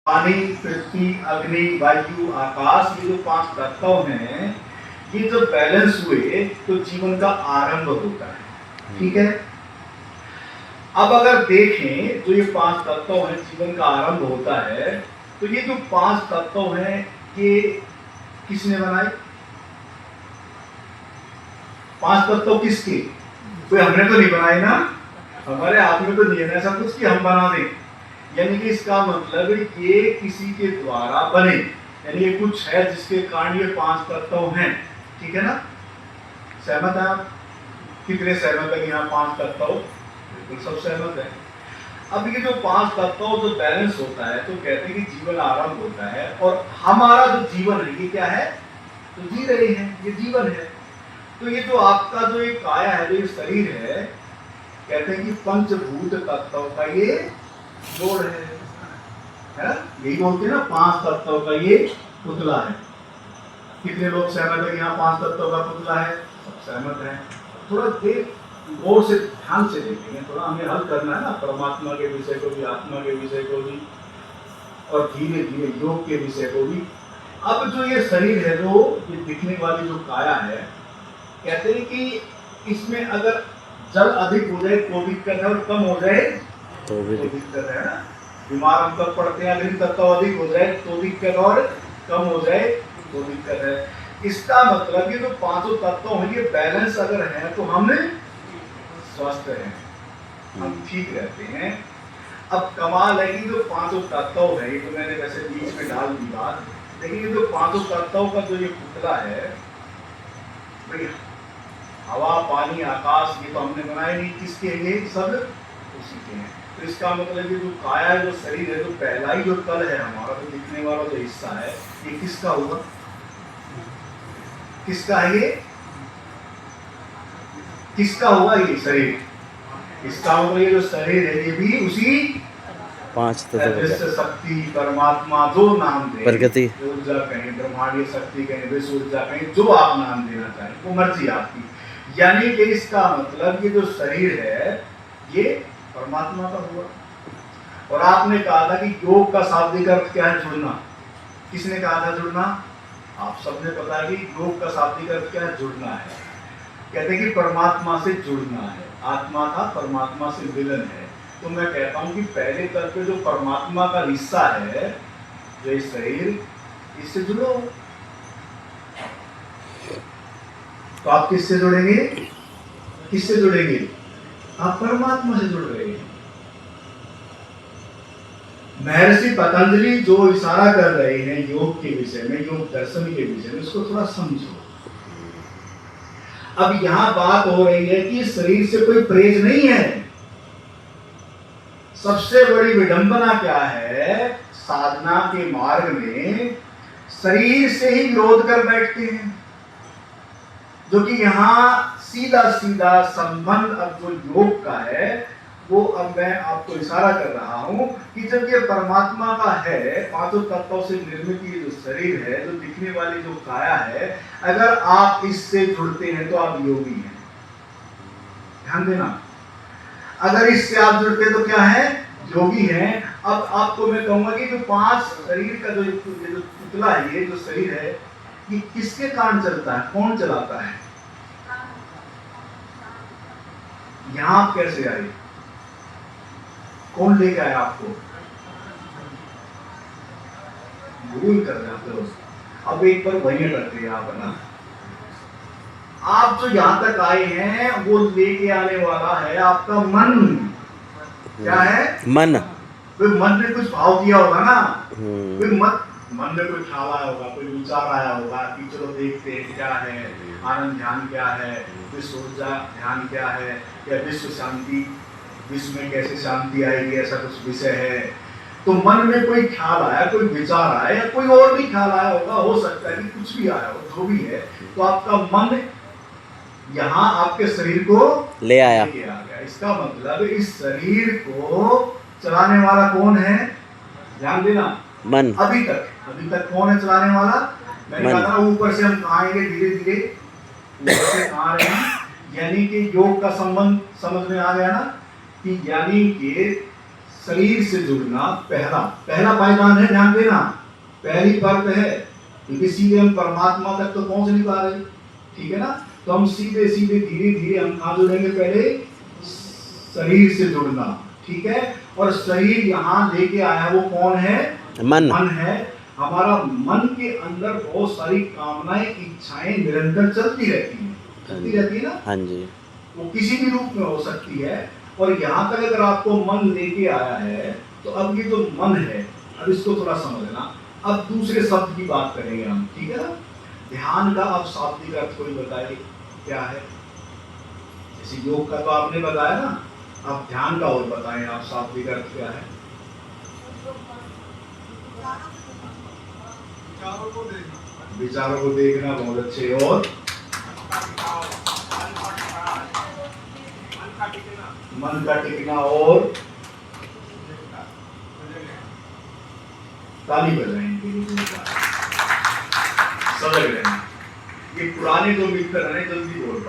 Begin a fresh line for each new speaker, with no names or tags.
पानी, पृथ्वी, अग्नि, वायु, आकाश, ये जो 5 तत्व हैं, ये जब बैलेंस हुए तो जीवन का आरंभ होता है। ठीक है। अब अगर देखें जो ये 5 तत्व हैं, जीवन का आरंभ होता है, तो ये जो 5 तत्व हैं, ये किसने बनाए? 5 तत्व किसके? कोई हमने तो नहीं बनाए ना, हमारे हाथ में तो नहीं है ऐसा कुछ कि हम बना दें। यानी कि इसका मतलब ये किसी के द्वारा बने, यानी ये कुछ है जिसके कारण ये 5 तत्व हैं। ठीक है ना? सहमत है आप? कितने सहमत है कि यहाँ 5 तत्व? बिल्कुल सब सहमत है। अब ये जो 5 तत्व जो बैलेंस होता है, तो कहते हैं कि जीवन आरंभ होता है, और हमारा जो जीवन है ये क्या है? तो जी रहे हैं, ये जीवन है। तो ये जो आपका जो ये काया है, जो ये शरीर है, कहते हैं कि पंचभूत तत्व का ये जोड़ है ना? यही बोलते हैं ना, 5 तत्व का ये पुतला है। कितने लोग सहमत है कि यहाँ 5 तत्व का पुतला है? सब सहमत है। थोड़ा देर गौर से ध्यान से देखेंगे, थोड़ा हमें हल करना है ना, परमात्मा के विषय को भी, आत्मा के विषय को भी, और धीरे धीरे योग के विषय को भी। अब जो ये शरीर है, जो ये दिखने वाली जो काया है, कहते हैं कि इसमें अगर जल अधिक हो जाए तो दिक्कत है, और कम हो जाए तो भी दिक्कत है ना। बीमार हम कब पड़ते हैं? अगर तत्व अधिक हो जाए तो दिक्कत, और कम हो जाए तो दिक्कत है। इसका मतलब ये जो 5 तत्व हैं, ये बैलेंस अगर है तो हम स्वस्थ हैं, हम ठीक रहते हैं। अब कमाल है कि जो 5 तत्व है, ये तो मैंने वैसे बीच में डाल दी बात, लेकिन ये जो 5 तत्व का जो ये पुतला है भाई, हवा, पानी, आकाश, ये तो हमने बनाए नहीं, किसके हैं? ये सब उसी के हैं। तो इसका मतलब ये जो काया है, जो शरीर है, जो पहला ही जो तल है हमारा, जो दिखने वाला जो हिस्सा है, ये किसका हुआ? किसका है ये? किसका हुआ ये शरीर? इसका मतलब ये जो शरीर है, ये भी उसी
5 तत्व
शक्ति, परमात्मा, जो नाम दे,
प्रगति,
ऊर्जा कहें, ब्रह्मांडीय शक्ति कहें, विश्व ऊर्जा कहें, जो आप नाम देना चाहें, वो मर्जी आपकी। यानी कि इसका मतलब ये जो शरीर है, ये परमात्मा का हुआ। और आपने कहा था कि योग का शाब्दिक अर्थ क्या है? जुड़ना। किसने कहा था जुड़ना? आप सबने पता है कि योग का शाब्दिक अर्थ क्या है? जुड़ना है। कहते हैं कि परमात्मा से जुड़ना है। आत्मा था, परमात्मा से मिलन है। तो मैं कहता हूं कि पहले तल पे जो परमात्मा का हिस्सा है, जो इस शरीर, इससे जुड़ो। तो आप किससे जुड़ेंगे? किससे जुड़ेंगे? आप परमात्मा से जुड़ रहे हैं। महर्षि पतंजलि जो इशारा कर रहे हैं योग के विषय में, योग दर्शन के विषय में, उसको थोड़ा समझो। अब यहां बात हो रही है कि शरीर से कोई परहेज नहीं है। सबसे बड़ी विडंबना क्या है? साधना के मार्ग में शरीर से ही विरोध कर बैठते हैं, जो कि यहां सीधा सीधा संबंध अब जो योग का है, वो अब मैं आपको इशारा कर रहा हूं कि जब ये परमात्मा का है, 5 तत्वों से निर्मित ये जो शरीर है, जो दिखने वाली जो काया है, अगर आप इससे जुड़ते हैं तो आप योगी हैं। ध्यान देना, अगर इससे आप जुड़ते तो क्या है? योगी हैं। अब आपको मैं कहूंगा कि जो 5 शरीर का जो पुतला है, ये जो शरीर है, ये किसके कारण चलता है? कौन चलाता है? यहां आप कैसे आए? कौन लेके आया आपको? भूल कर जाते हो। अब एक बार वहीं अटकते हैं आप ना। आप जो यहां तक आए हैं, वो लेके आने वाला है आपका मन। क्या है? मन। कोई मन ने कुछ भाव किया होगा ना, कोई मन में कोई ख्याल आया होगा, कोई विचार आया होगा कि चलो देखते हैं क्या है, आनंद ध्यान क्या है, विश्व ऊर्जा ध्यान क्या है, या विश्व शांति, विश्व में कैसे शांति आएगी, ऐसा कुछ विषय है। तो मन में कोई ख्याल आया, कोई विचार आया, या कोई और भी ख्याल आया होगा, हो सकता है कि कुछ भी आया हो, जो भी है। तो आपका मन यहाँ आपके शरीर को ले आया। इसका मतलब इस शरीर को चलाने वाला कौन है? ध्यान देना, मन। अभी तक कौन है चलाने वाला? मैंने कहा था ऊपर से हम आएंगे धीरे धीरे, ऊपर से आ रहे हैं। यानी कि योग का संबंध समझ में आ गया ना, कि यानी कि शरीर से जुड़ना पहला पहला पायदान है, ध्यान देना, पहली परत है, क्योंकि सीधे हम परमात्मा तक तो पहुंच नहीं पा रहे, ठीक है ना। तो हम सीधे सीधे धीरे धीरे हम कहाँ जुड़ेंगे, पहले शरीर से जुड़ना, ठीक है। और शरीर यहाँ लेके आया वो कौन है,
मन
मन है। हमारा मन के अंदर बहुत सारी कामनाएं, इच्छाएं निरंतर चलती रहती है ना।
हाँ जी।
वो किसी भी रूप में हो सकती है। और यहाँ तक अगर आपको मन लेके आया है तो अब ये जो मन है, अब इसको थोड़ा समझना। अब दूसरे शब्द की बात करेंगे हम, ठीक है ना। ध्यान का अब शाब्दिक अर्थ कोई बताए क्या है। जैसे योग का तो आपने बताया ना, अब ध्यान का और बताएं आप, शाब्दिक अर्थ क्या है। विचारों को देखना, बहुत अच्छे। और मन का टिकना, और ताली बजाएंगे, समझ रहे हैं। ये पुराने जो मित्र हैं जल्दी बोल